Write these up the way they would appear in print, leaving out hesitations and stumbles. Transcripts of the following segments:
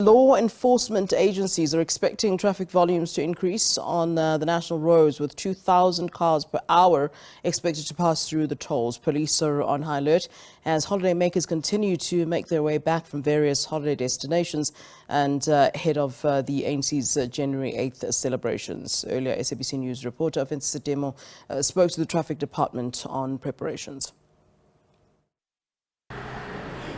Law enforcement agencies are expecting traffic volumes to increase on the national roads, with 2,000 cars per hour expected to pass through the tolls. Police are on high alert as holidaymakers continue to make their way back from various holiday destinations and ahead of the ANC's January 8th celebrations. Earlier, SABC News reporter Ofenste Setimo spoke to the traffic department on preparations.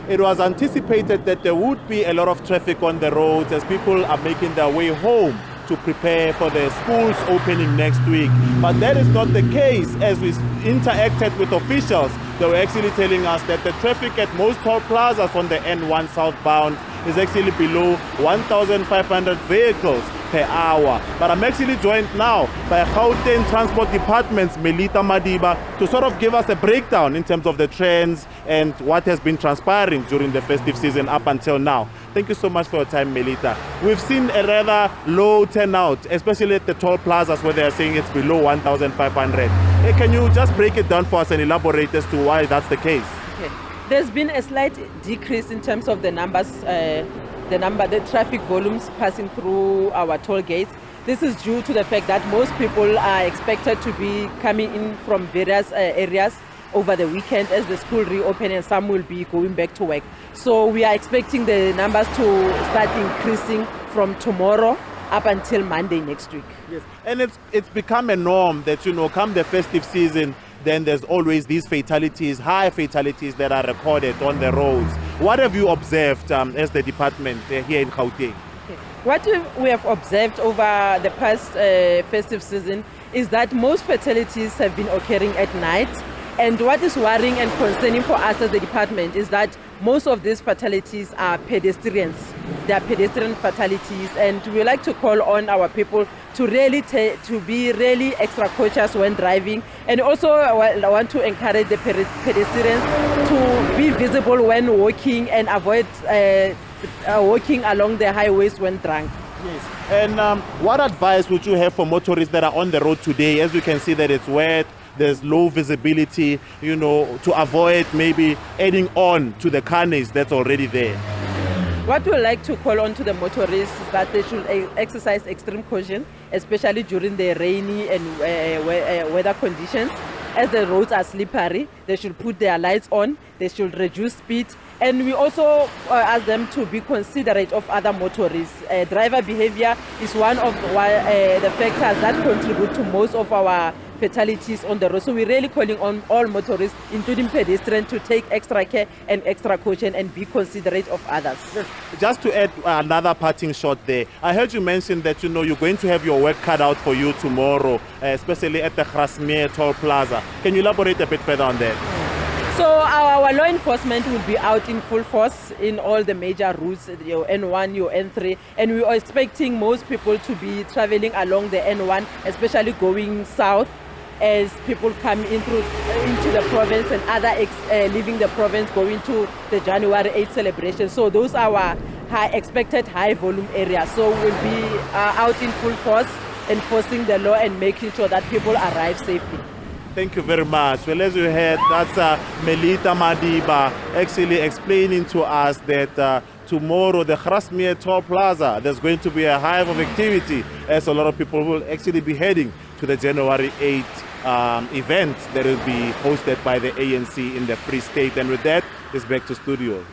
It was anticipated that there would be a lot of traffic on the roads as people are making their way home to prepare for the schools opening next week. But that is not the case. As we interacted with officials, they were actually telling us that the traffic at most toll plazas on the N1 southbound is actually below 1,500 vehicles per hour. But I'm actually joined now by Gauteng Transport Department's Melita Madiba to sort of give us a breakdown in terms of the trends and what has been transpiring during the festive season up until now. Thank you so much for your time, Melita. We've seen a rather low turnout, especially at the toll plazas where they are saying it's below 1,500. Can you just break it down for us and elaborate as to why that's the case? Okay. There's been a slight decrease in terms of the numbers, the traffic volumes passing through our toll gates. This is due to the fact that most people are expected to be coming in from various areas over the weekend as the school reopen, and some will be going back to work. So we are expecting the numbers to start increasing from tomorrow up until Monday next week. Yes, and it's become a norm that, come the festive season, then there's always these fatalities, high fatalities that are recorded on the roads. What have you observed as the department here in Gauteng? Okay. What we have observed over the past festive season is that most fatalities have been occurring at night. And what is worrying and concerning for us as the department is that most of these fatalities are pedestrians. They are pedestrian fatalities, and we like to call on our people to really be really extra cautious when driving, and also I want to encourage the pedestrians to be visible when walking and avoid walking along the highways when drunk. Yes. And what advice would you have for motorists that are on the road today, as we can see that it's wet, there's low visibility, to avoid maybe adding on to the carnage that's already there? What we like to call on to the motorists is that they should exercise extreme caution, especially during the rainy and weather conditions. As the roads are slippery, they should put their lights on, they should reduce speed, and we also ask them to be considerate of other motorists. Driver behavior is one of the factors that contribute to most of our fatalities on the road. So we're really calling on all motorists, including pedestrians, to take extra care and extra caution and be considerate of others. Just to add another parting shot there, I heard you mention that you're going to have your work cut out for you tomorrow, especially at the Grasmere Toll Plaza. Can you elaborate a bit further on that? So our law enforcement will be out in full force in all the major routes, your N1, your N3, and we are expecting most people to be traveling along the N1, especially going south, as people come into the province and other leaving the province going to the January 8th celebration. So those are our expected high volume areas. So we'll be out in full force enforcing the law and making sure that people arrive safely. Thank you very much. Well, as you heard, that's Melita Madiba actually explaining to us that tomorrow, the Grasmere Toll Plaza, there's going to be a hive of activity, as a lot of people will actually be heading to the January 8th event that will be hosted by the ANC in the Free State. And with that, it's back to studio.